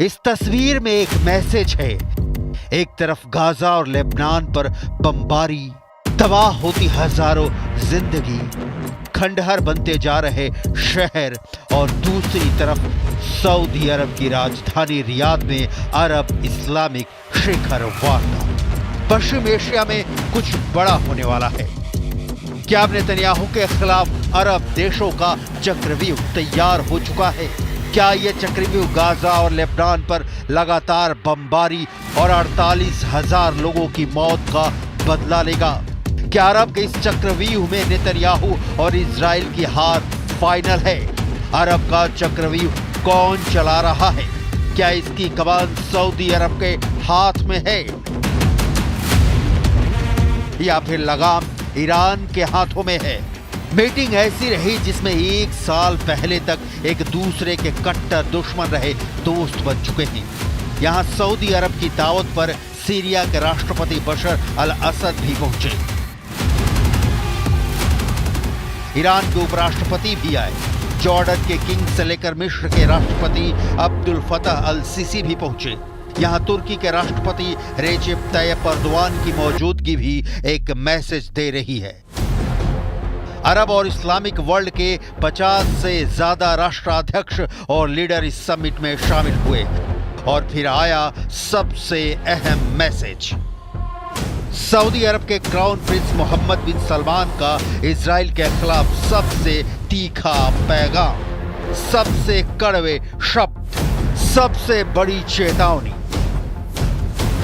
इस तस्वीर में एक मैसेज है। एक तरफ गाजा और लेबनान पर बमबारी, तबाह होती हजारों जिंदगी, खंडहर बनते जा रहे शहर, और दूसरी तरफ सऊदी अरब की राजधानी रियाद में अरब इस्लामिक शिखर वार्ता। पश्चिम एशिया में कुछ बड़ा होने वाला है। क्या अब नेतन्याहू के खिलाफ अरब देशों का चक्रव्यूह तैयार हो चुका है? क्या यह चक्रव्यूह गाजा और लेबनान पर लगातार बमबारी और 48,000 लोगों की मौत का बदला लेगा? क्या अरब के इस चक्रव्यूह में नेतन्याहू और इजराइल की हार फाइनल है? अरब का चक्रव्यूह कौन चला रहा है? क्या इसकी कमान सऊदी अरब के हाथ में है या फिर लगाम ईरान के हाथों में है? मीटिंग ऐसी रही जिसमें एक साल पहले तक एक दूसरे के कट्टर दुश्मन रहे दोस्त बन चुके हैं। यहां सऊदी अरब की दावत पर सीरिया के राष्ट्रपति बशर अल असद भी पहुंचे। ईरान के उपराष्ट्रपति भी आए। जॉर्डन के किंग से लेकर मिस्र के राष्ट्रपति अब्दुल फतह अल सीसी भी पहुंचे। यहां तुर्की के राष्ट्रपति रेजेप तैयप अर्दोआन की मौजूदगी भी एक मैसेज दे रही है। अरब और इस्लामिक वर्ल्ड के 50 से ज्यादा राष्ट्राध्यक्ष और लीडर इस समिट में शामिल हुए और फिर आया सबसे अहम मैसेज। सऊदी अरब के क्राउन प्रिंस मोहम्मद बिन सलमान का इजराइल के खिलाफ सबसे तीखा पैगाम, सबसे कड़वे शब्द, सबसे बड़ी चेतावनी।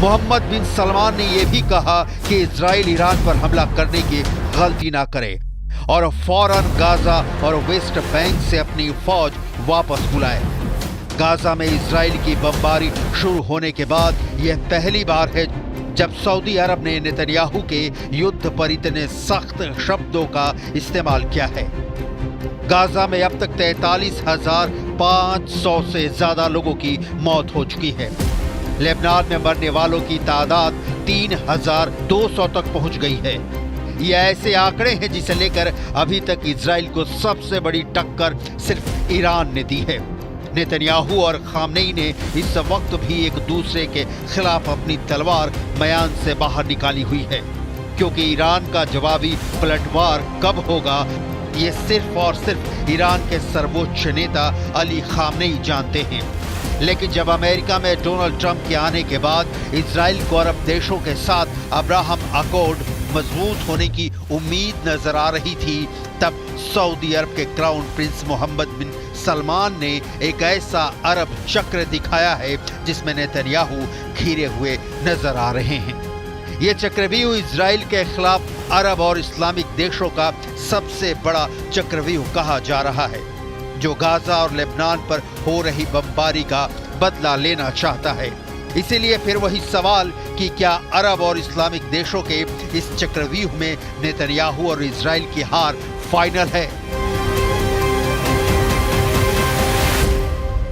मोहम्मद बिन सलमान ने यह भी कहा कि इजराइल ईरान पर हमला करने की गलती ना करे और फौरन गाजा और वेस्ट बैंक से अपनी फौज वापस बुलाए। गाजा में इजराइल की बमबारी शुरू होने के बाद यह पहली बार है जब सऊदी अरब ने नेतन्याहू के युद्ध पर इतने सख्त शब्दों का इस्तेमाल किया है। गाजा में अब तक 43,500 से ज्यादा लोगों की मौत हो चुकी है। लेबनान में मरने वालों की तादाद 3,200 तक पहुंच गई है। ये ऐसे आंकड़े हैं जिसे लेकर अभी तक इजराइल को सबसे बड़ी टक्कर सिर्फ ईरान ने दी है। नेतन्याहू और खामनेई ने इस वक्त भी एक दूसरे के खिलाफ अपनी तलवार म्यान से बाहर निकाली हुई है, क्योंकि ईरान का जवाबी पलटवार कब होगा ये सिर्फ और सिर्फ ईरान के सर्वोच्च नेता अली खामनेई जानते हैं। लेकिन जब अमेरिका में डोनाल्ड ट्रंप के आने के बाद इजराइल को अरब देशों के साथ अब्राहम अकॉर्ड मजबूत होने की उम्मीद नजर आ रही थी, तब सऊदी अरब के क्राउन प्रिंस मोहम्मद बिन सलमान ने एक ऐसा अरब चक्र दिखाया है जिसमें नेतन्याहू घिरे हुए नजर आ रहे हैं। ये चक्रव्यूह इजराइल के खिलाफ अरब और इस्लामिक देशों का सबसे बड़ा चक्रव्यूह कहा जा रहा है, जो गाजा और लेबनान पर हो रही बमबारी का बदला लेना चाहता है। इसीलिए फिर वही सवाल कि क्या अरब और इस्लामिक देशों के इस चक्रव्यूह में नेतन्याहू और इजराइल की हार फाइनल है?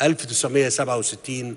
1967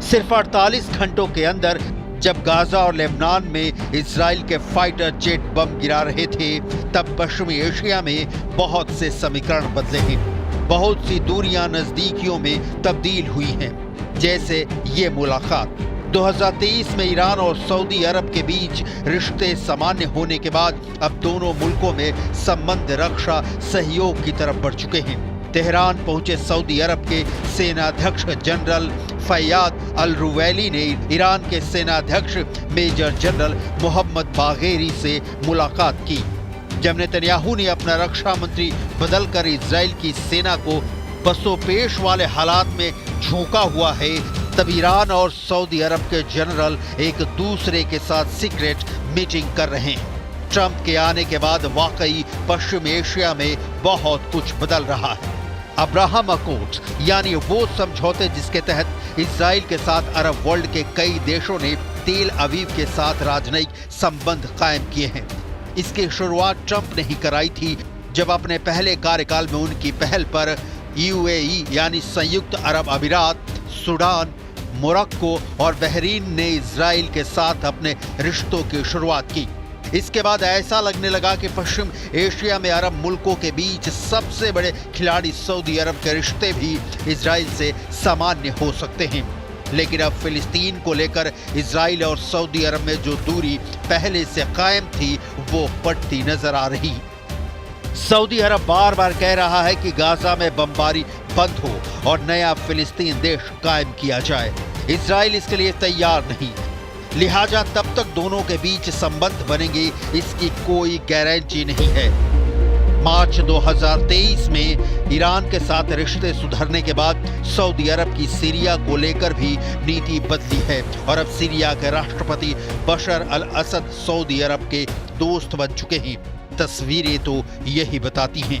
सिर्फ 48 घंटों के अंदर जब गाजा और लेबनान में इजराइल के फाइटर जेट बम गिरा रहे थे, तब पश्चिमी एशिया में बहुत से समीकरण बदले हैं। बहुत सी दूरियां नजदीकियों में तब्दील हुई हैं, जैसे ये मुलाकात 2023 में ईरान और सऊदी अरब के बीच रिश्ते सामान्य होने के बाद अब दोनों मुल्कों में संबंध रक्षा सहयोग की तरफ बढ़ चुके हैं। तेहरान पहुंचे सऊदी अरब के सेनाध्यक्ष जनरल फैयाद अल रुवैली ने ईरान के सेनाध्यक्ष मेजर जनरल मोहम्मद बागेरी से मुलाकात की। जब नेतन्याहू ने अपना रक्षा मंत्री बदलकर इजराइल की सेना को बसोपेश वाले हालात में झोंका हुआ है, तब ईरान और सऊदी अरब के जनरल एक दूसरे के साथ सीक्रेट मीटिंग कर रहे हैं। ट्रंप के आने के बाद वाकई पश्चिम एशिया में बहुत कुछ बदल रहा है। अब्राहम अकॉर्ड्स यानी वो समझौते जिसके तहत इजराइल के साथ अरब वर्ल्ड के कई देशों ने तेल अवीव के साथ राजनयिक संबंध कायम किए हैं। इसकी शुरुआत ट्रंप ने ही कराई थी, जब अपने पहले कार्यकाल में उनकी पहल पर यूएई यानी संयुक्त अरब अमीरात, सूडान, मोरक्को और बहरीन ने इजराइल के साथ अपने रिश्तों की शुरुआत की। इसके बाद ऐसा लगने लगा कि पश्चिम एशिया में अरब मुल्कों के बीच सबसे बड़े खिलाड़ी सऊदी अरब के रिश्ते भी इजराइल से सामान्य हो सकते हैं। लेकिन अब फिलिस्तीन को लेकर इजराइल और सऊदी अरब में जो दूरी पहले से कायम थी, वो बढ़ती नजर आ रही। सऊदी अरब बार बार कह रहा है कि गाजा में बमबारी बंद हो और नया फिलिस्तीन देश कायम किया जाए। इजराइल इसके लिए तैयार नहीं, लिहाजा तब तक दोनों के बीच संबंध बनेंगे इसकी कोई गारंटी नहीं है। मार्च 2023 में ईरान के साथ रिश्ते सुधरने के बाद सऊदी अरब की सीरिया को लेकर भी नीति बदली है और अब सीरिया के राष्ट्रपति बशर अल असद सऊदी अरब के दोस्त बन चुके हैं। तस्वीरें तो यही बताती हैं।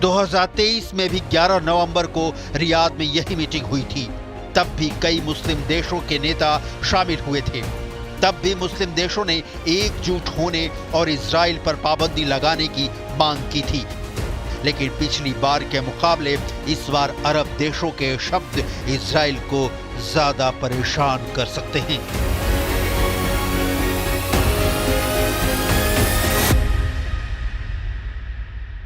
2023 में भी 11 नवंबर को रियाद में यही मीटिंग हुई थी। तब भी कई मुस्लिम देशों के नेता शामिल हुए थे। तब भी मुस्लिम देशों ने एकजुट होने और इजराइल पर पाबंदी लगाने की मांग की थी। लेकिन पिछली बार के मुकाबले इस बार अरब देशों के शब्द इजराइल को ज्यादा परेशान कर सकते हैं।